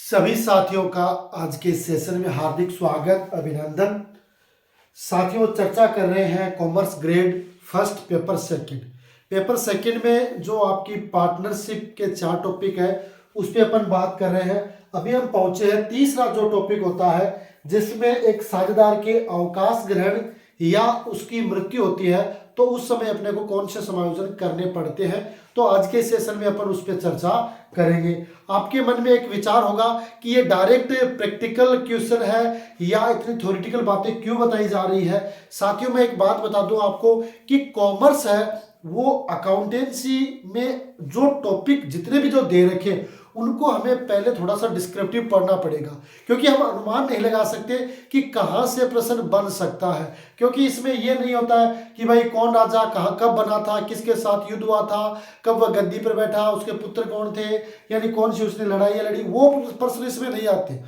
सभी साथियों का आज के सेशन में हार्दिक स्वागत अभिनंदन। साथियों, चर्चा कर रहे हैं commerce grade first paper second में जो आपकी पार्टनरशिप के 4 टॉपिक है उस पर अपन बात कर रहे हैं। अभी हम पहुंचे हैं तीसरा जो टॉपिक होता है जिसमें एक साझेदार के अवकाश ग्रहण या उसकी मृत्यु होती है तो उस समय अपने को कौन से समायोजन करने पड़ते हैं। तो आज के सेशन में अपन उस पर चर्चा करेंगे। आपके मन में एक विचार होगा कि ये डायरेक्ट प्रैक्टिकल क्वेश्चन है या इतनी थ्योरेटिकल बातें क्यों बताई जा रही है। साथियों, मैं एक बात बता दूं आपको कि कॉमर्स है वो अकाउंटेंसी में जो टॉपिक जितने भी जो दे रखे उनको हमें पहले थोड़ा सा डिस्क्रिप्टिव पढ़ना पड़ेगा, क्योंकि हम अनुमान नहीं लगा सकते कि कहाँ से प्रश्न बन सकता है। क्योंकि इसमें यह नहीं होता है कि भाई कौन राजा कहाँ कब बना था, किसके साथ युद्ध हुआ था, कब वह गद्दी पर बैठा, उसके पुत्र कौन थे, यानी कौन सी उसने लड़ाई लड़ी, वो प्रश्न इसमें नहीं आते।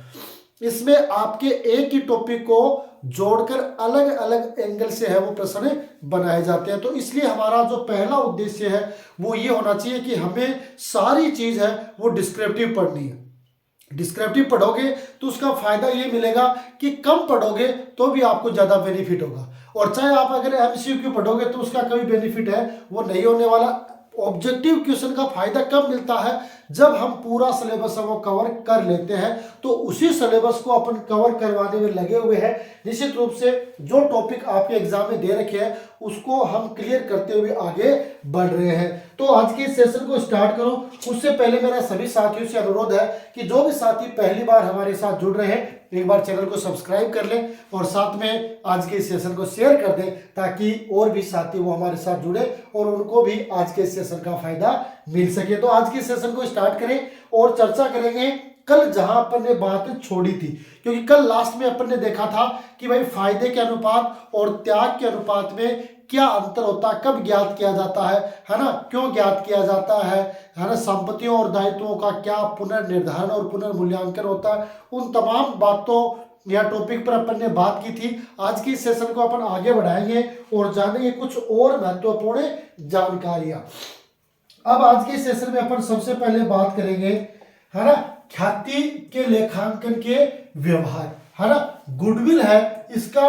इसमें आपके एक ही टॉपिक को जोड़कर अलग अलग एंगल से है वो प्रश्न बनाए जाते हैं। तो इसलिए हमारा जो पहला उद्देश्य है वो ये होना चाहिए कि हमें सारी चीज है वो डिस्क्रिप्टिव पढ़नी है। डिस्क्रिप्टिव पढ़ोगे तो उसका फायदा ये मिलेगा कि कम पढ़ोगे तो भी आपको ज्यादा बेनिफिट होगा, और चाहे आप अगर एमसीक्यू पढ़ोगे तो उसका कोई बेनिफिट है वो नहीं होने वाला। ऑब्जेक्टिव क्वेश्चन का फायदा कब मिलता है, जब हम पूरा सिलेबस वो कवर कर लेते हैं। तो उसी सिलेबस को अपन कवर करवाने में लगे हुए हैं। निश्चित रूप से जो टॉपिक आपके एग्जाम में दे रखे हैं उसको हम क्लियर करते हुए आगे बढ़ रहे हैं। तो आज के सेशन को स्टार्ट करो उससे पहले मेरा सभी साथियों से अनुरोध है कि जो भी साथी पहली बार हमारे साथ जुड़ रहे हैं एक बार चैनल को सब्सक्राइब कर लें और साथ में आज के सेशन को शेयर कर दें ताकि और भी साथी वो हमारे साथ जुड़े और उनको भी आज के सेशन का फायदा मिल सके। तो आज के सेशन को स्टार्ट करें और चर्चा करेंगे कल जहां अपन ने बात छोड़ी थी, क्योंकि कल लास्ट में अपन ने देखा था कि भाई फायदे के अनुपात और त्याग के अनुपात में क्या अंतर होता है, कब ज्ञात किया जाता है ना, क्यों ज्ञात किया जाता है ना, संपत्तियों और दायित्वों का क्या पुनर्निर्धारण और पुनर्मूल्यांकन होता है। उन तमाम बातों या टॉपिक पर अपन ने बात की थी। आज की सेशन को अपन आगे बढ़ाएंगे और जानेंगे कुछ और महत्वपूर्ण जानकारियां। अब आज के सेशन में अपन सबसे पहले बात करेंगे है ना ख्याति के लेखांकन के व्यवहार, है ना। गुडविल है इसका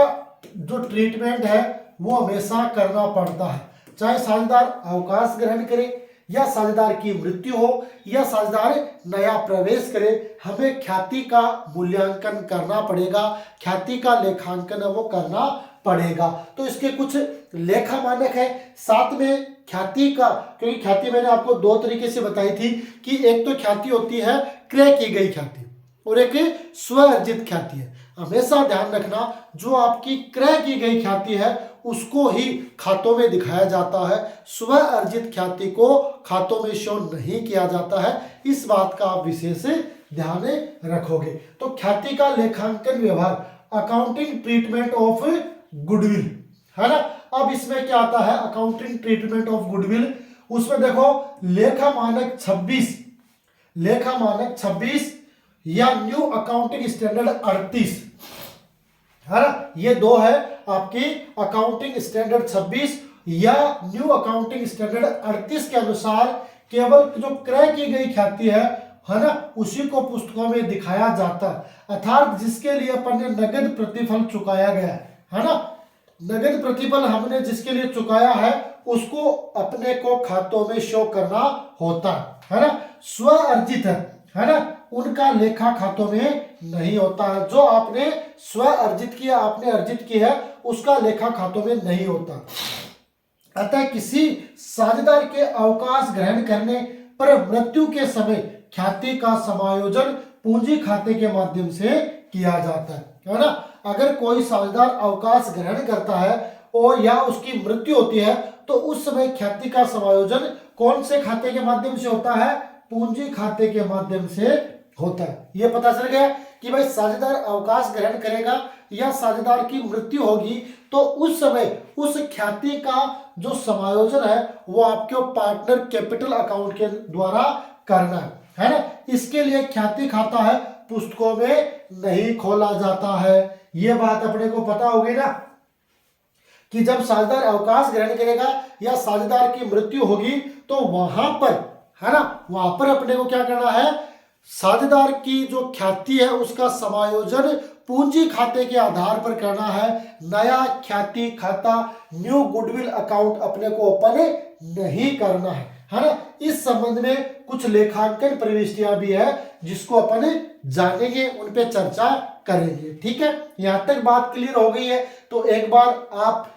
जो ट्रीटमेंट है वो हमेशा करना पड़ता है, चाहे साझेदार अवकाश ग्रहण करे या साझेदार की मृत्यु हो या साझेदार नया प्रवेश करे, हमें ख्याति का मूल्यांकन करना पड़ेगा, ख्याति का लेखांकन वो करना पड़ेगा। तो इसके कुछ लेखा मानक है, साथ में ख्याति का, क्योंकि ख्याति मैंने आपको 2 तरीके से बताई थी कि एक तो ख्याति होती है क्रय की गई ख्याति और एक स्व अर्जित ख्याति है। हमेशा ध्यान रखना जो आपकी क्रय की गई ख्याति है उसको ही खातों में दिखाया जाता है, स्व अर्जित ख्याति को खातों में शो नहीं किया जाता है। इस बात का आप विशेष ध्यान रखोगे। तो ख्याति का लेखांकन व्यवहार, अकाउंटिंग ट्रीटमेंट ऑफ गुडविल, है ना। अब इसमें क्या आता है अकाउंटिंग ट्रीटमेंट ऑफ गुडविल, उसमें देखो लेखा मानक 26 या न्यू अकाउंटिंग स्टैंडर्ड 38, है ना। ये दो है आपकी अकाउंटिंग स्टैंडर्ड 26 या न्यू अकाउंटिंग स्टैंडर्ड 38 के अनुसार केवल जो क्रय की गई ख्याति है ना उसी को पुस्तकों में दिखाया जाता है, अर्थात जिसके लिए अपन ने नगद प्रतिफल चुकाया गया है ना, नगद प्रतिफल हमने जिसके लिए चुकाया है उसको अपने को खातों में शो करना होता है ना। स्व अर्जित है ना, उनका लेखा खातों में नहीं होता है। जो आपने स्व अर्जित किया, आपने अर्जित की है उसका लेखा खातों में नहीं होता। अतः किसी साझेदार के अवकाश ग्रहण करने पर मृत्यु के समय ख्याति का समायोजन पूंजी खाते के माध्यम से किया जाता है ना। अगर कोई साझेदार अवकाश ग्रहण करता है और या उसकी मृत्यु होती है तो उस समय ख्याति का समायोजन कौन से खाते के माध्यम से होता है, पूंजी खाते के माध्यम से होता है। यह पता चल गया कि भाई साझेदार अवकाश ग्रहण करेगा या साझेदार की मृत्यु होगी तो उस समय उस ख्याति का जो समायोजन है वो आपके पार्टनर कैपिटल अकाउंट के द्वारा करना है ना। इसके लिए ख्याति खाता है पुस्तकों में नहीं खोला जाता है। यह बात अपने को पता होगी ना कि जब साझेदार अवकाश ग्रहण करेगा या साझेदार की मृत्यु होगी तो वहां पर है ना, वहां पर अपने को क्या करना है, साझेदार की जो ख्याति है उसका समायोजन पूंजी खाते के आधार पर करना है। नया ख्याति खाता, न्यू गुडविल अकाउंट अपने को ओपन नहीं करना है ना। इस संबंध में कुछ लेखांकन प्रविष्टियां भी है जिसको अपन जानेंगे, उन पे चर्चा करेंगे। ठीक है, यहां तक बात क्लियर हो गई है तो एक बार आप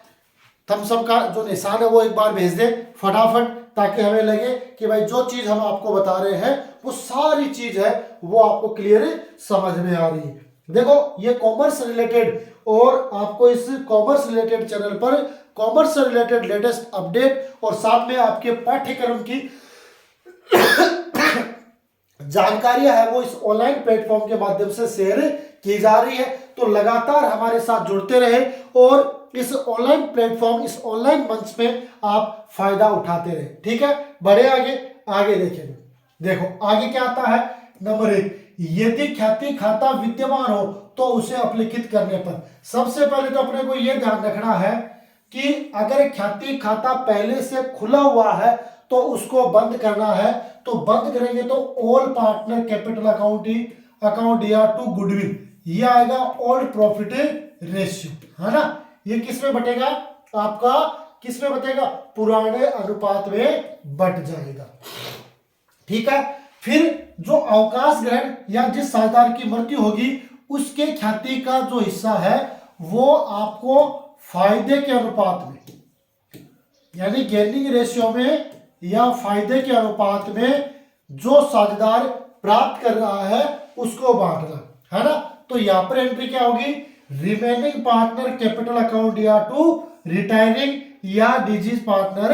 थम्स अप का जो निशान है वो एक बार भेज दें फटाफट, ताकि हमें लगे कि भाई जो चीज हम आपको बता रहे हैं वो सारी चीज है वो आपको क्लियर समझ में आ रही है। देखो ये कॉमर्स रिलेटेड, और आपको इस कॉमर्स रिलेटेड चैनल पर कॉमर्स से रिलेटेड लेटेस्ट अपडेट और साथ में आपके पाठ्यक्रम की जानकारियां है वो इस ऑनलाइन प्लेटफॉर्म के माध्यम से शेयर की जा रही है। तो लगातार हमारे साथ जुड़ते रहे और इस ऑनलाइन प्लेटफॉर्म, इस ऑनलाइन मंच पे आप फायदा उठाते रहे। ठीक है, बढ़े आगे। आगे देखेंगे, देखो आगे क्या आता है। नंबर 1, यदि ख्याति खाता विद्यमान हो तो उसे अपलिखित करने पर, सबसे पहले तो अपने को यह ध्यान रखना है कि अगर ख्याति खाता पहले से खुला हुआ है तो उसको बंद करना है। तो बंद करेंगे तो ऑल पार्टनर कैपिटल अकाउंट या टू गुडविल, ये आएगा ऑल प्रॉफिट रेशियो, है ना। ये किस में बटेगा आपका, किस में बटेगा, पुराने अनुपात में बट जाएगा। ठीक है, फिर जो अवकाश ग्रहण या जिस साझेदार की मृत्यु होगी उसके ख्याति का जो हिस्सा है वो आपको फायदे के अनुपात में, यानी गेनिंग रेशियो में या फायदे के अनुपात में जो साझेदार प्राप्त कर रहा है उसको बांटना, है ना। तो यहां पर एंट्री क्या होगी, रिमेनिंग पार्टनर कैपिटल अकाउंट या टू रिटायरिंग या डिजीज पार्टनर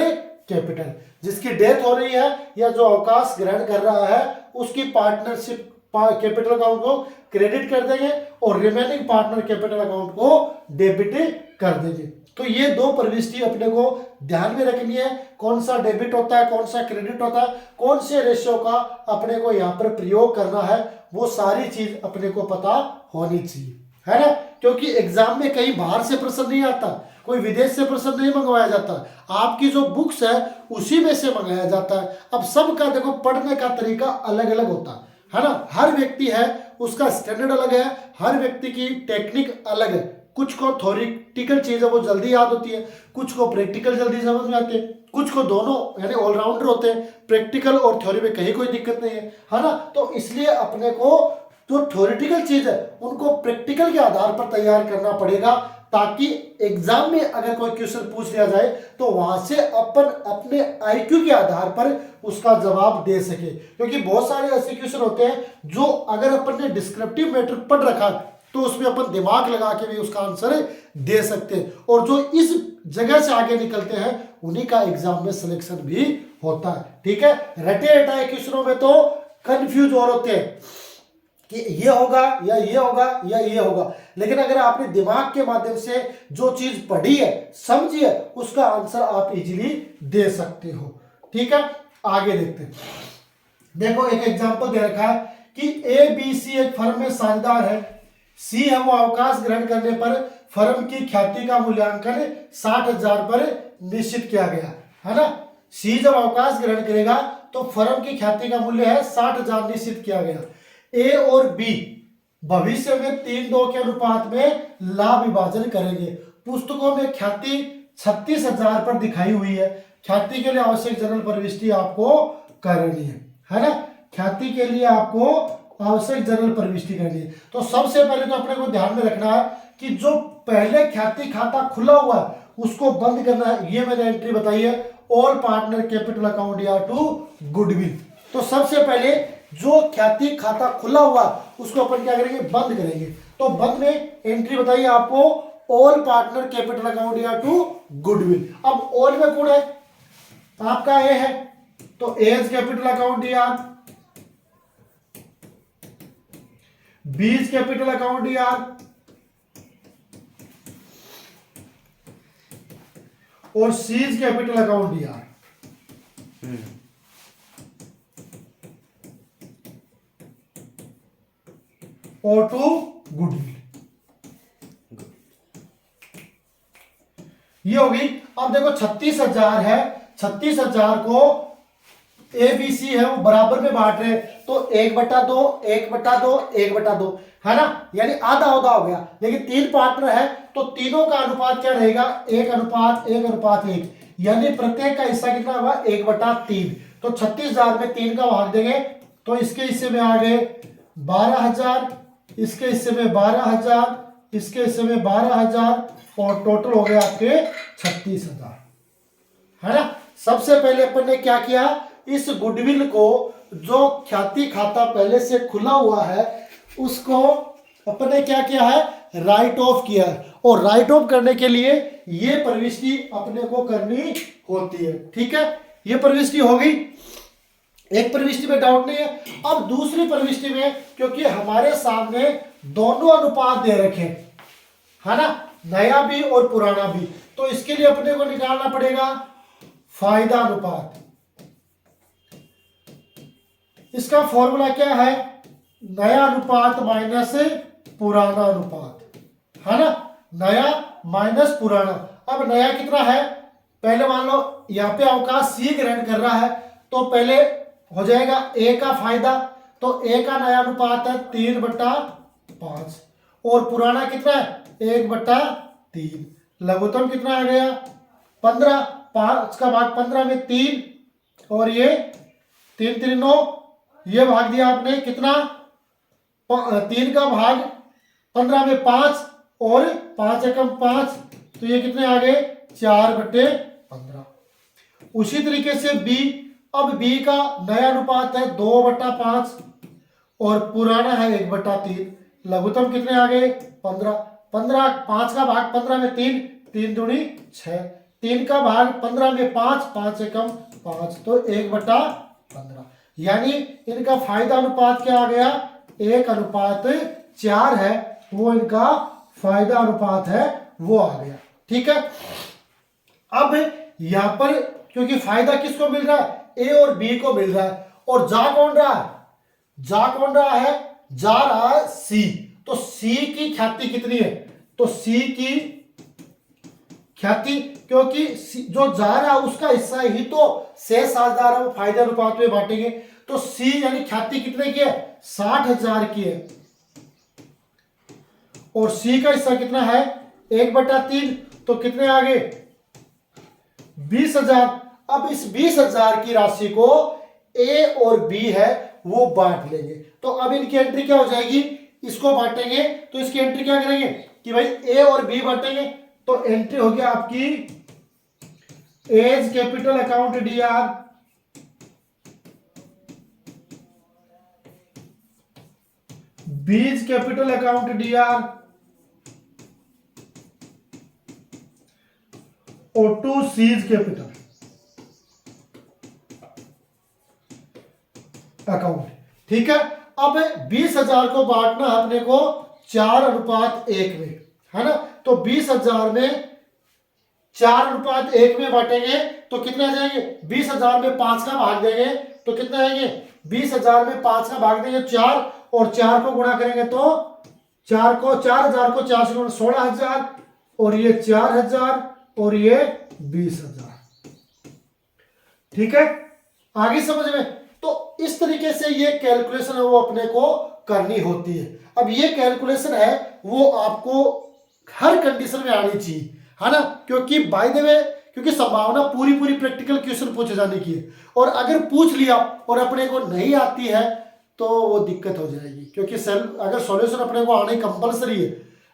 कैपिटल, जिसकी डेथ हो रही है या जो अवकाश ग्रहण कर रहा है उसकी पार्टनरशिप कैपिटल अकाउंट को क्रेडिट कर देंगे और रिमेनिंग पार्टनर कैपिटल अकाउंट को डेबिट कर देंगे। तो ये दो प्रविष्टि अपने को ध्यान में रखनी है, कौन सा डेबिट होता है कौन सा क्रेडिट होता है, कौन से रेशियो का अपने को यहाँ पर प्रयोग करना है, वो सारी चीज अपने को पता होनी चाहिए, है ना। क्योंकि एग्जाम में कहीं बाहर से प्रश्न नहीं आता, कोई विदेश से प्रश्न नहीं मंगवाया जाता, आपकी जो बुक्स है उसी में से मंगाया जाता है। अब सबका देखो पढ़ने का तरीका अलग अलग होता है ना, हर व्यक्ति है उसका स्टैंडर्ड अलग है, हर व्यक्ति की टेक्निक अलग है। कुछ को थ्योरेटिकल चीजें वो जल्दी याद होती है, कुछ को प्रैक्टिकल जल्दी समझ में आते हैं, कुछ को दोनों यानी ऑलराउंडर होते हैं, प्रैक्टिकल और थ्योरी में कहीं कोई दिक्कत नहीं है ना। तो इसलिए अपने को जो थ्योरेटिकल चीज है उनको प्रैक्टिकल के आधार पर तैयार करना पड़ेगा, ताकि एग्जाम में अगर कोई क्वेश्चन पूछ लिया जाए तो वहां से अपन अपने आईक्यू के आधार पर उसका जवाब दे सके। क्योंकि बहुत सारे ऐसे क्वेश्चन होते हैं जो अगर अपन ने डिस्क्रिप्टिव मैटर पढ़ रखा तो उसमें अपन दिमाग लगा के भी उसका आंसर दे सकते हैं, और जो इस जगह से आगे निकलते हैं उन्हीं का एग्जाम में सिलेक्शन भी होता है। ठीक है, रटे रटाए क्वेश्चनों में तो कंफ्यूज और होते हैं कि ये होगा या ये होगा या ये होगा, लेकिन अगर आपने दिमाग के माध्यम से जो चीज पढ़ी है समझी है उसका आंसर आप इजीली दे सकते हो। ठीक है, आगे देखते हैं। देखो एक एग्जांपल दे रखा है कि ए बी सी एक फर्म में साझेदार है, सी है वो अवकाश ग्रहण करने पर फर्म की ख्याति का मूल्यांकन 60,000 पर निश्चित किया गया, है ना। सी जब अवकाश ग्रहण करेगा तो फर्म की ख्याति का मूल्य है 60,000 निश्चित किया गया। ए और बी भविष्य में 3:2 के अनुपात में लाभ विभाजन करेंगे। पुस्तकों में ख्याति 36,000 पर दिखाई हुई है। ख्याति के लिए आवश्यक जनरल प्रविष्टि आपको करनी है ना। ख्याति के लिए आपको आवश्यक जनरल प्रविष्टि करनी है। तो सबसे पहले तो अपने को ध्यान में रखना है कि जो पहले ख्याति खाता खुला हुआ है उसको बंद करना है। ये मैंने एंट्री बताई है, ऑल पार्टनर कैपिटल अकाउंट या टू गुडविल। तो सबसे पहले जो ख्याति खाता खुला हुआ उसको अपन क्या करेंगे, बंद करेंगे। तो बंद में एंट्री बताइए आपको, ऑल पार्टनर कैपिटल अकाउंट या टू गुडविल। अब ऑल में कौन है, आपका ए है तो एज कैपिटल अकाउंट या बीज कैपिटल अकाउंट या और सीज कैपिटल अकाउंट या और टू गुडविल। ये होगी। अब देखो 36,000 है, 36,000 को ए बी सी है वो बराबर में बांट रहे हैं, तो 1/2 1/2 1/2 है ना, यानी आधा आधा हो गया। लेकिन 3 पार्टनर है तो तीनों का अनुपात क्या रहेगा, 1:1:1, यानी प्रत्येक का हिस्सा कितना होगा 1/3। तो 36,000 में 3 का भाग देंगे तो इसके हिस्से में आ गए 12,000, इसके हिस्से में 12,000, इसके हिस्से में 12,000 और टोटल हो गया आपके 36,000, है ना। सबसे पहले अपन ने क्या किया, इस गुडविल को जो ख्याति खाता पहले से खुला हुआ है उसको अपन ने क्या किया है, राइट ऑफ किया है। और राइट ऑफ करने के लिए ये प्रविष्टि अपने को करनी होती है, ठीक है। ये प्रविष्टि हो गई, एक प्रविष्टि में डाउट नहीं है। अब दूसरी प्रविष्टि में, क्योंकि हमारे सामने दोनों अनुपात दे रखे है ना, नया भी और पुराना भी, तो इसके लिए अपने को निकालना पड़ेगा फायदा अनुपात। इसका फॉर्मूला क्या है, नया अनुपात माइनस पुराना अनुपात, है ना, नया माइनस पुराना। अब नया कितना है, पहले मान लो यहाँ पे अवकाश सी ग्रहण कर रहा है तो पहले हो जाएगा ए का फायदा, तो ए का नया अनुपात है 3/5 और पुराना कितना है 1/3। लघुत्तम कितना आ गया 15, 5 का भाग 15 में 3 और ये 3 3 9, ये भाग दिया आपने कितना 3 का भाग 15 में 5 और 5 एकम 5, तो ये कितने आ गए 4/15। उसी तरीके से बी, अब बी का नया अनुपात है 2/5 और पुराना है 1/3। लघुत्तम कितने आ गए 15, 15 5 का भाग 15 में 3, 3 दूनी 6, 3 का भाग 15 में 5, 5 एकम 5, तो 1/15। यानी इनका फायदा अनुपात क्या आ गया 1:4 है, वो इनका फायदा अनुपात है वो आ गया, ठीक है। अब यहां पर क्योंकि फायदा किसको मिल रहा है, ए और बी को मिल रहा है, और जा कौन रहा है, जा कौन रहा है, जा रहा है सी। तो सी की ख्याति कितनी है, तो सी की ख्याति, क्योंकि जो जा रहा है उसका हिस्सा ही तो शेष साझेदार है, वो फायदा अनुपात में बांटेंगे। तो सी यानी ख्याति कितने की है 60,000 की है, और सी का हिस्सा कितना है 1/3, तो कितने आ गए 20,000। अब इस 20,000 की राशि को ए और बी है वो बांट लेंगे, तो अब इनकी एंट्री क्या हो जाएगी, इसको बांटेंगे तो इसकी एंट्री क्या करेंगे कि भाई ए और बी बांटेंगे, तो एंट्री हो गया आपकी A's capital account DR, B's capital account DR और टू सीज कैपिटल अकाउंट, ठीक है। अब 20,000 को बांटना अपने को 4:1 में, है ना, तो 20,000 में 4:1 में बांटेंगे तो कितने आ जाएंगे, 20,000 में 5 का भाग देंगे तो कितने आएंगे, 20,000 में 5 का भाग देंगे 4, और 4 को गुणा करेंगे तो 4,000 को 4 से गुणा 16,000 और ये 4,000 और ये 20,000, ठीक है। आगे समझ में, तो इस तरीके से ये कैलकुलेशन है वो अपने को करनी होती है। अब ये कैलकुलेशन है वो आपको हर कंडीशन में आनी चाहिए, है ना, क्योंकि बाय द वे क्योंकि संभावना पूरी पूरी प्रैक्टिकल क्वेश्चन पूछे जाने की है, और अगर पूछ लिया और अपने को नहीं आती है तो वो दिक्कत हो जाएगी, क्योंकि अगर सॉल्यूशन अपने को आने कंपलसरी है।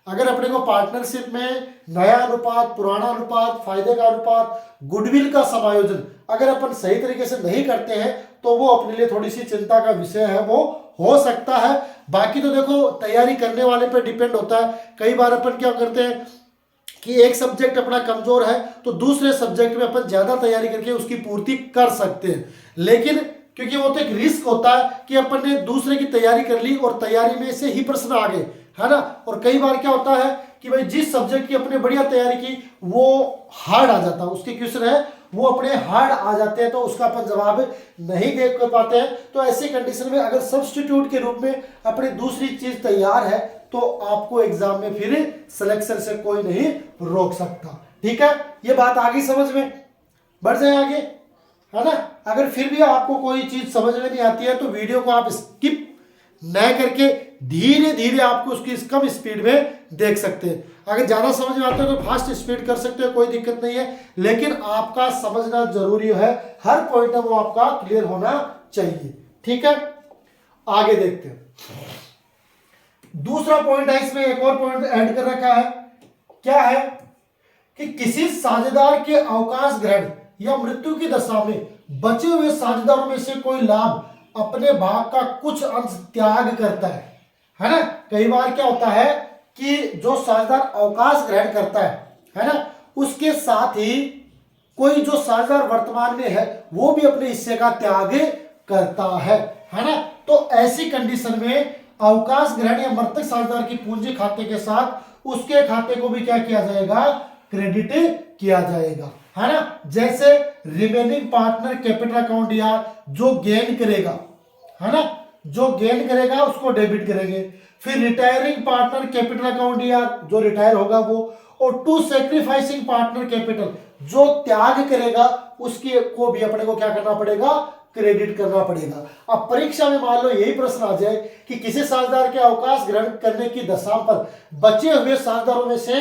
अगर अपने को पार्टनरशिप में नया अनुपात, पुराना अनुपात, फायदे का अनुपात, गुडविल का समायोजन अगर अपन सही तरीके से नहीं करते हैं तो वो अपने लिए थोड़ी सी चिंता का विषय है, वो हो सकता है। बाकी तो देखो तैयारी करने वाले पे डिपेंड होता है। कई बार अपन क्या करते हैं कि एक सब्जेक्ट अपना कमजोर है तो दूसरे सब्जेक्ट में अपन ज्यादा तैयारी करके उसकी पूर्ति कर सकते हैं, लेकिन क्योंकि वो तो एक रिस्क होता है कि अपन ने दूसरे की तैयारी कर ली और तैयारी में से ही प्रश्न आ गए, है ना। और कई बार क्या होता है कि भाई जिस सब्जेक्ट की अपने बढ़िया तैयारी की वो हार्ड आ जाता है, उसके क्वेश्चन है वो अपने हार्ड आ जाते हैं तो उसका अपन जवाब नहीं दे पाते हैं। तो ऐसी कंडीशन में अगर सब्स्टिट्यूट के रूप में अपनी दूसरी चीज तैयार है तो आपको एग्जाम में फिर सिलेक्शन से कोई नहीं रोक सकता, ठीक है। ये बात आगे समझ में बढ़ जाए आगे, है ना। अगर फिर भी आपको कोई चीज समझ में नहीं आती है तो वीडियो को आप स्किप न करके धीरे धीरे आपको उसकी कम स्पीड में देख सकते हैं। अगर ज्यादा समझ में आता है तो फास्ट स्पीड कर सकते हो, कोई दिक्कत नहीं है, लेकिन आपका समझना जरूरी है, हर पॉइंट है वो आपका क्लियर होना चाहिए। ठीक है, आगे देखते हैं। दूसरा पॉइंट है, इसमें एक और पॉइंट ऐड कर रखा है, क्या है कि किसी साझेदार के अवकाश ग्रहण या मृत्यु की दशा में बचे हुए साझेदारों में से कोई लाभ अपने भाग का कुछ अंश त्याग करता है ना। कई बार क्या होता है कि जो साझेदार अवकाश ग्रहण करता है ना, उसके साथ ही कोई जो साझेदार वर्तमान में है वो भी अपने हिस्से का त्याग करता है ना। तो ऐसी कंडीशन में अवकाश ग्रहण या मृतक साझेदार की पूंजी खाते के साथ उसके खाते को भी क्या किया जाएगा, क्रेडिट किया जाएगा, है ना। जैसे रिमेनिंग पार्टनर कैपिटल अकाउंट या जो गेन करेगा, है ना, जो गेन करेगा उसको डेबिट करेंगे। फिर रिटायरिंग पार्टनर कैपिटल अकाउंट या जो रिटायर होगा वो, और टू सेक्रीफाइसिंग पार्टनर कैपिटल जो त्याग करेगा उसकी को भी अपने को क्या करना पड़ेगा, क्रेडिट करना पड़ेगा। अब परीक्षा में मान लो यही प्रश्न आ जाए कि किसी साझेदार के अवकाश ग्रहण करने की दशा पर बचे हुए साझेदारों में से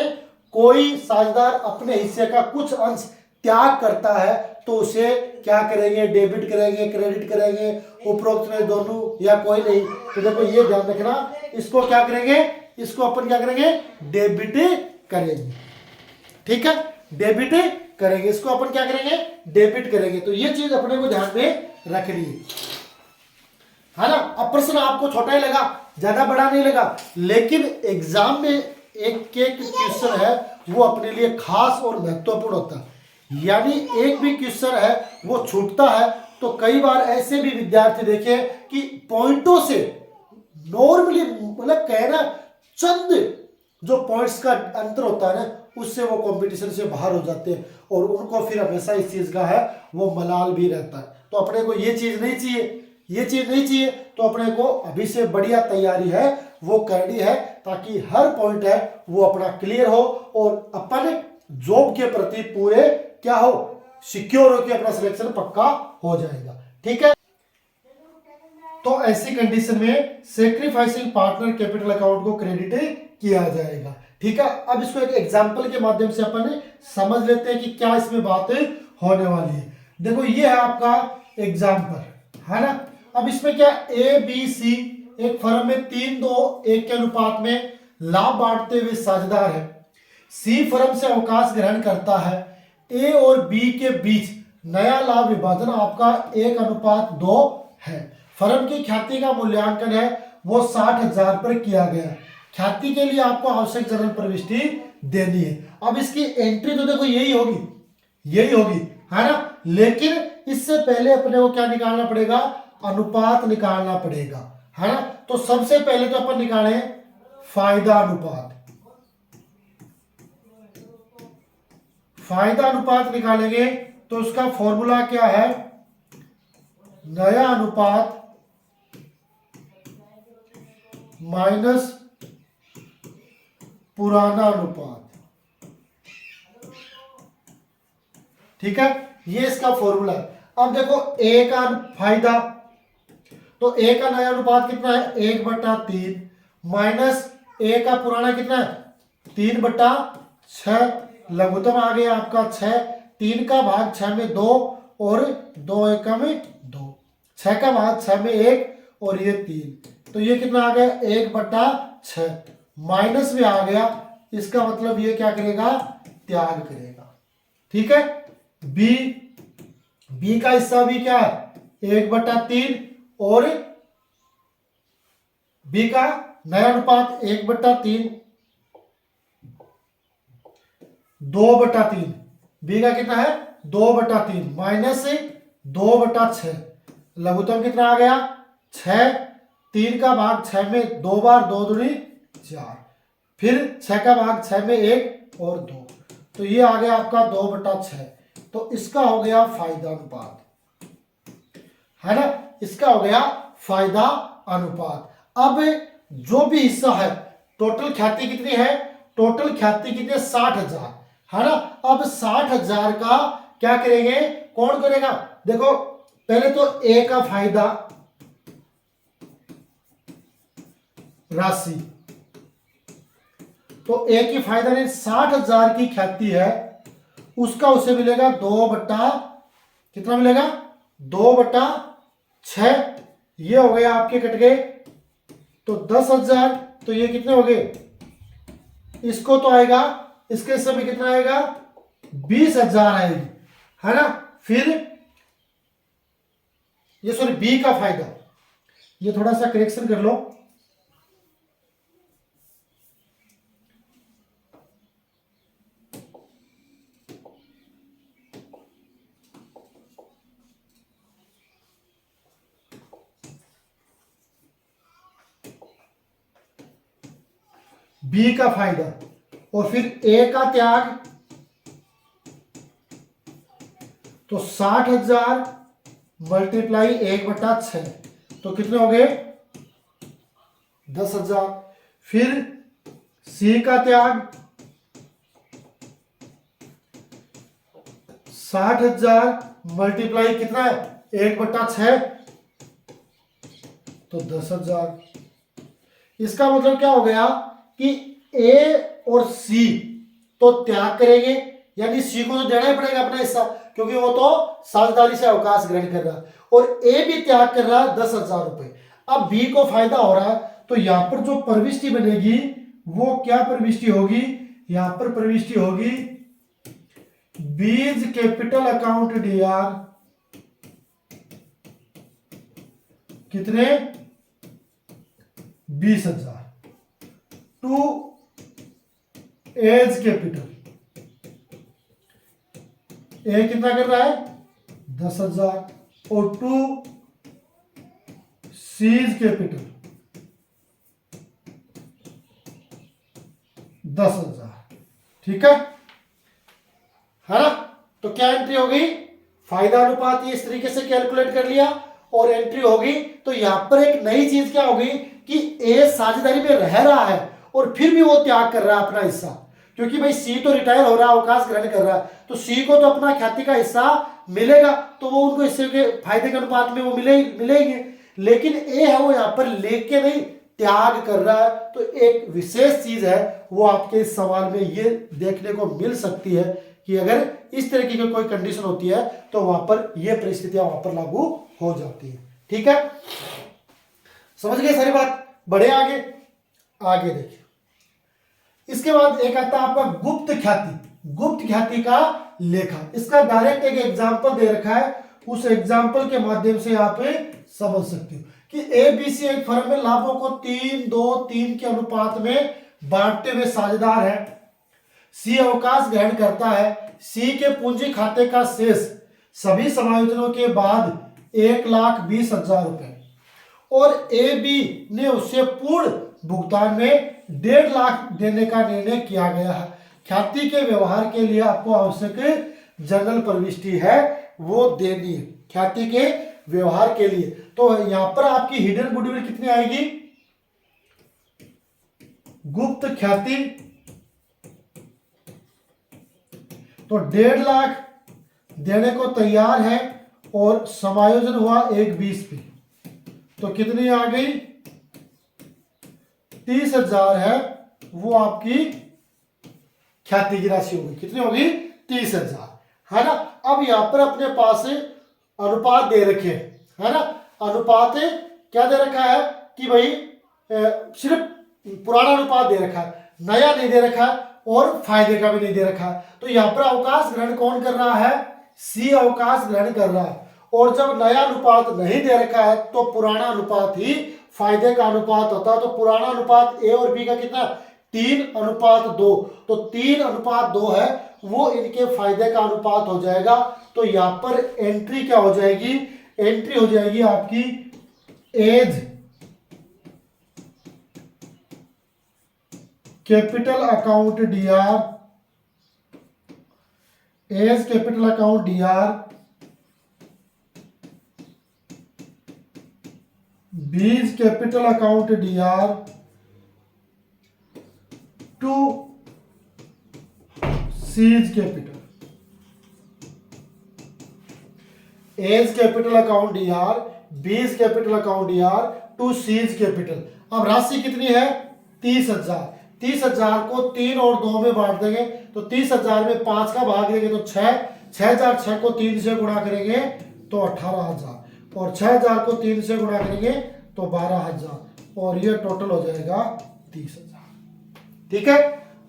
कोई साझेदार अपने हिस्से का कुछ अंश त्याग करता है तो उसे क्या करेंगे, डेबिट करेंगे, क्रेडिट करेंगे, उपरोक्त में दोनों या कोई नहीं। तो देखो ये ध्यान रखना, इसको क्या करेंगे, इसको अपन क्या करेंगे, डेबिट करेंगे। ठीक है, डेबिट करेंगे, इसको अपन क्या करेंगे, डेबिट करेंगे। तो ये चीज अपने को ध्यान में रखनी है ना। अब प्रश्न आपको छोटा ही लगा, ज्यादा बड़ा नहीं लगा, लेकिन एग्जाम में एक क्वेश्चन है वो अपने लिए खास और महत्वपूर्ण होता है। यानी एक भी क्वेश्चन है वो छूटता है तो कई बार ऐसे भी विद्यार्थी देखे कि पॉइंटों से नॉर्मली मतलब कहना चंद जो पॉइंट्स का अंतर होता है ना उससे वो कंपटीशन से बाहर हो जाते हैं और उनको फिर हमेशा इस चीज का है वो मलाल भी रहता है। तो अपने को ये चीज नहीं चाहिए, ये चीज नहीं चाहिए, तो अपने को अभी से बढ़िया तैयारी है वो करनी है ताकि हर पॉइंट है वो अपना क्लियर हो और अपन जॉब के प्रति पूरे क्या हो, सिक्योर हो कि अपना सिलेक्शन पक्का हो जाएगा। ठीक है, तो ऐसी कंडीशन में सेक्रीफाइसिंग पार्टनर कैपिटल अकाउंट को क्रेडिट किया जाएगा। ठीक है, अब इसको एक एग्जांपल के माध्यम से अपन समझ लेते हैं कि क्या इसमें बात होने वाली है। देखो ये है आपका एग्जांपल, है ना। अब इसमें क्या ए बी सी एक फर्म में 3-2-1 के अनुपात में लाभ बांटते हुए साझेदार है। सी फर्म से अवकाश ग्रहण करता है। ए और बी के बीच नया लाभ विभाजन आपका 1:2 है। फर्म की ख्याति का मूल्यांकन है वो 60,000 पर किया गया। ख्याति के लिए आपको आवश्यक जनरल प्रविष्टि देनी है। अब इसकी एंट्री तो देखो यही होगी, यही होगी, है ना। लेकिन इससे पहले अपने को क्या निकालना पड़ेगा, अनुपात निकालना पड़ेगा, है ना। तो सबसे पहले तो अपन निकालें फायदा अनुपात। फायदा अनुपात निकालेंगे तो उसका फॉर्मूला क्या है, नया अनुपात माइनस पुराना अनुपात। ठीक है, ये इसका फॉर्मूला है। अब देखो ए का फायदा, तो ए का नया अनुपात कितना है 1/3 माइनस ए का पुराना कितना है 3/6, लघुत्तम आ गया आपका 6, 3 का भाग 6 में 2 और 2 एकम में 2, 6 का भाग 6 में 1 और ये 3, तो ये कितना आ गया 1/6 माइनस में आ गया। इसका मतलब ये क्या करेगा, त्याग करेगा। ठीक है, बी का हिस्सा भी क्या है 1/3 और बी का नया अनुपात 1/3 2/3, बी का कितना है 2/3 माइनस 2/6, लघुत्तम कितना आ गया 6, 3 का भाग 6 में 2 बार 2 दूनी 4, फिर 6 का भाग 6 में 1 और 2, तो ये आ गया आपका 2/6। तो इसका हो गया फायदा अनुपात, है ना, इसका हो गया फायदा अनुपात। अब जो भी हिस्सा है, टोटल ख्याति कितनी है, टोटल ख्याति कितनी है 60,000, है ना। अब 60,000 का क्या करेंगे, कौन करेगा? देखो पहले तो ए का फायदा राशि, तो ए की फायदा ने 60,000 की ख्याति है, उसका उसे मिलेगा 2 बट्टा कितना मिलेगा? 2/6। ये हो गया आपके कट गए, तो 10,000, तो ये कितने हो गए? इसको तो आएगा, इसके समय कितना आएगा? 20,000 आएगी, है ना। फिर ये सॉरी बी का फायदा, ये थोड़ा सा करेक्शन कर लो, बी का फायदा और फिर ए का त्याग, तो 60,000 मल्टीप्लाई 1/6, तो कितने हो गए? 10,000। फिर सी का त्याग 60,000 मल्टीप्लाई कितना है? 1/6, तो 10,000। इसका मतलब क्या हो गया कि ए और सी तो त्याग करेंगे, यानी सी को तो देना ही पड़ेगा अपना हिस्सा, क्योंकि वो तो साझेदारी से अवकाश ग्रहण कर रहा है, और ए भी त्याग कर रहा है 10,000 रुपए। अब बी को फायदा हो रहा है, तो यहां पर जो प्रविष्टि बनेगी वो क्या प्रविष्टि होगी? यहां पर प्रविष्टि होगी बीज कैपिटल अकाउंट डीआर, कितने? 20,000 टू एज कैपिटल, ए कितना कर रहा है? 10,000, और टू सीज कैपिटल 10,000। ठीक है ना। तो क्या एंट्री होगी? फायदा अनुपात ये इस तरीके से कैलकुलेट कर लिया, और एंट्री होगी, तो यहां पर एक नई चीज क्या होगी कि ए साझेदारी में रह रहा है और फिर भी वो त्याग कर रहा है अपना हिस्सा, क्योंकि भाई सी तो रिटायर हो रहा है, अवकाश ग्रहण कर रहा है, तो सी को तो अपना ख्याति का हिस्सा मिलेगा, तो वो उनको इससे के फायदे के अनुपात में वो मिलेंगे। लेकिन ए है वो यहाँ पर लेके नहीं, त्याग कर रहा है। तो एक विशेष चीज है वो आपके इस सवाल में ये देखने को मिल सकती है कि अगर इस तरीके की कोई कंडीशन होती है तो वहां पर ये परिस्थितियां वहां पर लागू हो जाती है। ठीक है, समझ गए सारी बात? बढ़े आगे, आगे देखिए। इसके बाद एक आता है आपका गुप्त ख्याति, गुप्त ख्याति का लेखा। इसका डायरेक्ट एक एग्जांपल दे रखा है, उस एग्जांपल के माध्यम से आप समझ सकते हो कि एबीसी एक फर्म में लाभों को 3-2-3 के अनुपात में बांटते हुए साझेदार है। सी अवकाश ग्रहण करता है। सी के पूंजी खाते का शेष सभी समायोजनों के बाद 1,20,000 रुपए, और ए बी ने उससे पूर्ण भुगतान में 1.5 लाख देने का निर्णय किया गया है। ख्याति के व्यवहार के लिए आपको आवश्यक जनरल प्रविष्टि है वो देनी है, ख्याति के व्यवहार के लिए। तो यहां पर आपकी हिडन गुडविल कितनी आएगी? गुप्त ख्याति तो 1.5 लाख देने को तैयार है, और समायोजन हुआ 1,20 पे, तो कितनी आ गई? 30,000 है वो आपकी ख्याति की राशि होगी। कितनी होगी? 30,000, है ना। अब यहां पर अपने पास अनुपात दे रखे है ना, अनुपात क्या दे रखा है कि भाई सिर्फ पुराना अनुपात दे रखा है, नया नहीं दे रखा है, और फायदे का भी नहीं दे रखा है। तो यहां पर अवकाश ग्रहण कौन कर रहा है? सी अवकाश ग्रहण कर रहा है, और जब नया अनुपात नहीं दे रखा है तो पुराना अनुपात ही फायदे का अनुपात होता है। तो पुराना अनुपात ए और बी का कितना? 3:2, तो 3:2 है वो इनके फायदे का अनुपात हो जाएगा। तो यहां पर एंट्री क्या हो जाएगी? एंट्री हो जाएगी आपकी A's capital account DR, A's capital account DR, B's capital account DR to C's capital. A is capital account ER, B is capital account ER to C is capital. अब राशि कितनी है 30,000। 30,000 को 3 और 2 में बांट देंगे तो 30,000 में 5 का भाग देंगे तो 6, 6,006 को 3 से गुणा करेंगे तो 18,000 और 6,000 को 3 से गुणा करेंगे तो 12,000 और ये टोटल हो जाएगा 30,000। ठीक है,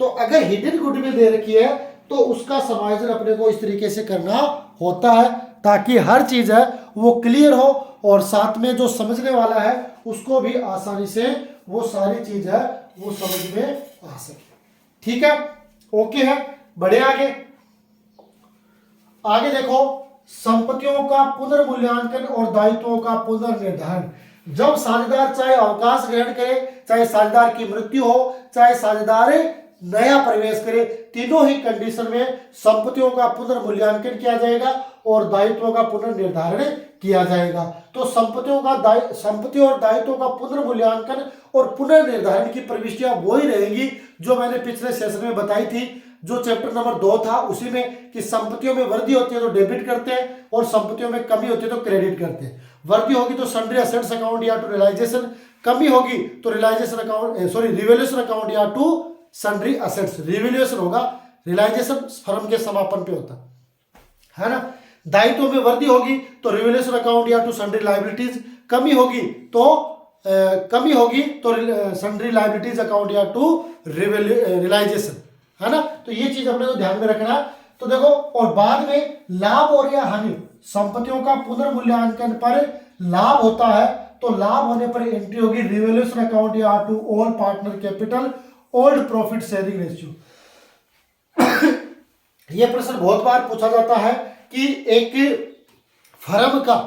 तो अगर हिडन गुडविल दे रखी है तो उसका समायोजन अपने को इस तरीके से करना होता है ताकि हर चीज है वो क्लियर हो और साथ में जो समझने वाला है उसको भी आसानी से वो सारी चीज है वो समझ में आ सके। ठीक है, ओके है, बढ़े आगे। आगे देखो, संपत्तियों का पुनर्मूल्यांकन और दायित्वों का पुनर्निर्धारण। जब साझेदार चाहे अवकाश ग्रहण करे, चाहे साझेदार की मृत्यु हो, चाहे साझेदार नया प्रवेश करे, तीनों ही कंडीशन में संपत्तियों का पुनर्मूल्यांकन किया जाएगा और दायित्वों का पुनर्निर्धारण किया जाएगा। तो संपत्ति और दायित्वों का पुनर्मूल्यांकन और पुनर्निर्धारण की प्रविष्टियां वही रहेंगी जो मैंने पिछले सेशन में बताई थी, जो चैप्टर नंबर 2 था उसी में, कि संपत्तियों में वृद्धि होती है तो डेबिट करते हैं और संपत्तियों में कमी होती है तो क्रेडिट करते हैं। वृद्धि होगी तो सन्ड्री असेट्स अकाउंट या टू रियलाइजेशन, कमी होगी तो रियलाइजेशन अकाउंट रिवैल्यूएशन अकाउंट या टू सन्ड्री असेट्स। रिवैल्यूएशन होगा, रियलाइजेशन फर्म के समापन पे होता है ना। दायित्वों में वृद्धि होगी तो रिवैल्यूएशन अकाउंट या टू सन्ड्री लायबिलिटीज, कमी होगी तो सन्ड्री लायबिलिटीज अकाउंट या टू रियलाइजेशन, है ना। तो ये चीज अपने को ध्यान में रखना। तो देखो, और बाद में लाभ और या हानि, संपत्तियों का पुनर्मूल्यांकन पर लाभ होता है तो लाभ होने पर एंट्री होगी रिवैल्यूएशन अकाउंट या to all partner capital old profit sharing ratio. यह प्रश्न बहुत बार पूछा जाता है कि एक फर्म का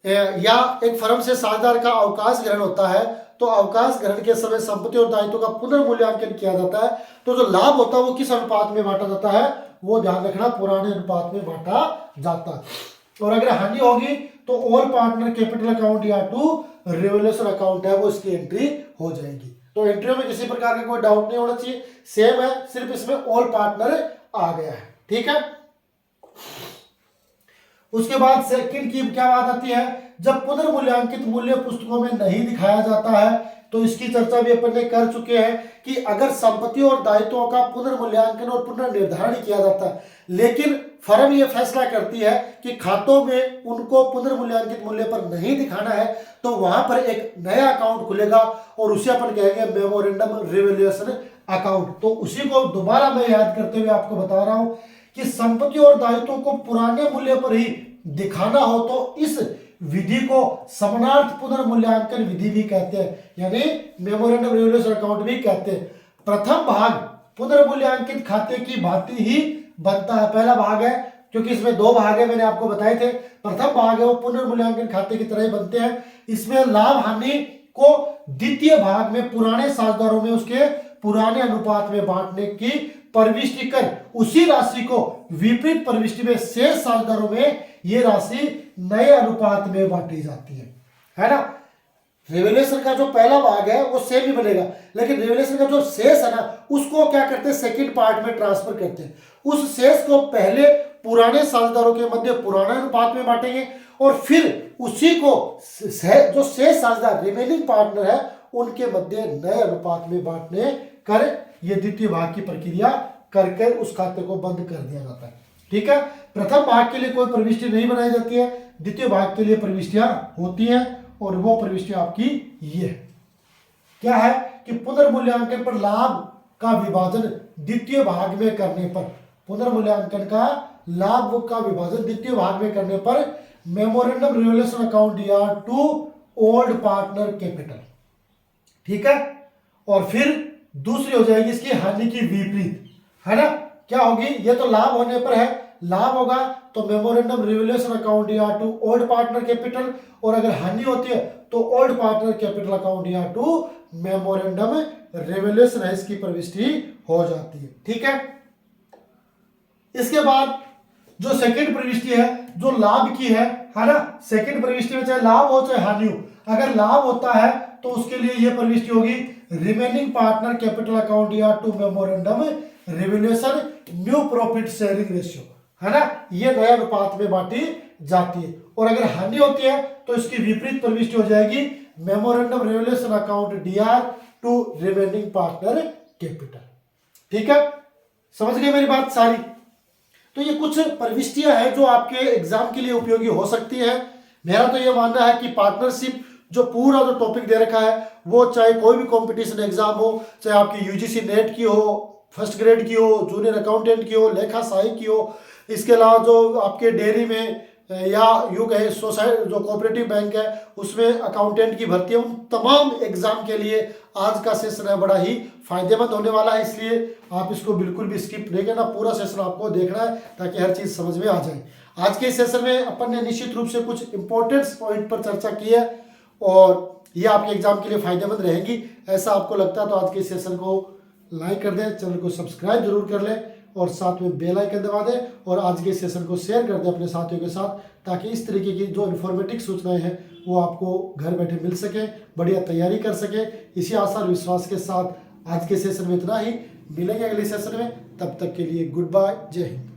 या एक फर्म से साझेदार का अवकाश ग्रहण होता है तो अवकाश ग्रहण के समय संपत्ति और दायित्वों का पुनर्मूल्यांकन किया जाता है तो जो लाभ होता है वो किस अनुपात में बांटा जाता है, वो ध्यान रखना, पुराने अनुपात में बांटा जाता है। और अगर हानि होगी तो ऑल पार्टनर कैपिटल अकाउंट या टू रिवैल्यूएशन अकाउंट है वो इसकी एंट्री हो जाएगी। तो एंट्रियों में किसी प्रकार का कोई डाउट नहीं होना चाहिए, सेम है, सिर्फ इसमें ऑल पार्टनर आ गया है। ठीक है, उसके बाद सेकंड की क्या बात आती है, जब पुनर्मूल्यांकित मूल्य पुस्तकों में नहीं दिखाया जाता है तो इसकी चर्चा भी अपन ने कर चुके हैं कि अगर संपत्ति और दायित्वों का पुनर्मूल्यांकन और पुनर्निर्धारण किया जाता है लेकिन फर्म यह फैसला करती है कि खातों में उनको पुनर्मूल्यांकित मूल्य पर नहीं दिखाना है तो वहां पर एक नया अकाउंट खुलेगा और उसे अपन कहेंगे मेमोरेंडम रिवैल्यूएशन अकाउंट। तो उसी को दोबारा मैं याद करते हुए आपको बता रहा हूं कि संपत्ति और दायित्वों को पुराने मूल्य पर ही दिखाना हो तो इस विधि को समानार्थ पुनर्मूल्यांकन विधि भी कहते हैं, यानी मेमोरेंडम रिवैल्यूएशन अकाउंट भी कहते हैं। प्रथम भाग पुनर्मूल्यांकित खाते की भांति ही बनता है। पहला भाग है, क्योंकि इसमें 2 भाग है, मैंने आपको बताए थे। प्रथम भाग है वो पुनर्मूल्यांकन खाते की तरह ही बनते हैं। इसमें लाभ हानि को द्वितीय भाग में पुराने साझेदारों में उसके पुराने अनुपात में बांटने की प्रविष्टि कर उसी राशि को विपरीत प्रविष्टि में शेष साझेदारों में ये राशि नए अनुपात में बांटी जाती है ना। रिवैल्यूएशन का जो पहला भाग है वो सेम ही बनेगा, लेकिन रिवैल्यूएशन का जो शेष है ना उसको क्या करते हैं, सेकंड पार्ट में ट्रांसफर करते हैं। उस शेष को पहले पुराने साझेदारों के मध्य पुराने अनुपात में बांटेंगे और फिर उसी को जो शेष साझेदार रिमेनिंग पार्टनर है उनके मध्य नए अनुपात में बांटने कर ये द्वितीय भाग की प्रक्रिया करके उस खाते को बंद कर दिया जाता है। ठीक है, प्रथम भाग के लिए कोई प्रविष्टि नहीं बनाई जाती है, द्वितीय भाग के लिए प्रविष्टियां होती हैं और वो प्रविष्टियां आपकी ये क्या है कि पुनर्मूल्यांकन पर लाभ का विभाजन द्वितीय भाग में करने पर, पुनर्मूल्यांकन का लाभ का विभाजन द्वितीय भाग में करने पर मेमोरेंडम रिवैल्यूएशन अकाउंट या टू ओल्ड पार्टनर कैपिटल। ठीक है, और फिर दूसरी हो जाएगी इसकी हानि की विपरीत, है ना। क्या होगी, ये तो लाभ होने पर है, लाभ होगा तो मेमोरेंडम रिवैल्यूएशन अकाउंट या टू ओल्ड पार्टनर कैपिटल, और अगर हानि होती है तो ओल्ड पार्टनर कैपिटल अकाउंट या टू मेमोरेंडम रिवैल्यूएशन है इसकी प्रविष्टि हो जाती है। ठीक है, इसके बाद जो सेकंड प्रविष्टि है जो लाभ की है ना, सेकंड प्रविष्टि में चाहे लाभ हो चाहे हानि हो, अगर लाभ होता है तो उसके लिए यह प्रविष्टि होगी रिमेनिंग पार्टनर कैपिटल अकाउंट या to memorandum revaluation new profit sharing ratio, है ना, ये नए अनुपात में बांटी जाती है। और अगर हानि होती है तो इसकी विपरीत प्रविष्टि हो जाएगी memorandum revaluation account DR to remaining partner capital. ठीक है, समझ गए मेरी बात सारी। तो ये कुछ प्रविष्टियां हैं जो आपके एग्जाम के लिए उपयोगी हो सकती है। मेरा तो ये मानना है कि पार्टनरशिप जो पूरा जो टॉपिक दे रखा है वो चाहे कोई भी कंपटीशन एग्जाम हो, चाहे आपकी यूजीसी नेट की हो, फर्स्ट ग्रेड की हो, जूनियर अकाउंटेंट की हो, लेखा सहायक की हो, इसके अलावा जो आपके डेयरी में या यूँ कहे सोसाइटी जो कोऑपरेटिव बैंक है उसमें अकाउंटेंट की भर्ती है, उन तमाम एग्जाम के लिए आज का सेशन है बड़ा ही फायदेमंद होने वाला है। इसलिए आप इसको बिल्कुल भी स्किप नहीं करना, पूरा सेशन आपको देखना है ताकि हर चीज़ समझ में आ जाए। आज के सेशन में अपन ने निश्चित रूप से कुछ इंपॉर्टेंट पॉइंट पर चर्चा की है और ये आपके एग्जाम के लिए फायदेमंद रहेगी। ऐसा आपको लगता है तो आज के सेशन को लाइक कर दें, चैनल को सब्सक्राइब जरूर कर लें और साथ में बेल आइकन दबा दें और आज के सेशन को शेयर कर दें अपने साथियों के साथ, ताकि इस तरीके की जो इन्फॉर्मेटिव सूचनाएं हैं वो आपको घर बैठे मिल सके, बढ़िया तैयारी कर सके। इसी आशा और विश्वास के साथ आज के सेशन में इतना ही, मिलेंगे अगले सेशन में, तब तक के लिए गुड बाय, जय हिंद।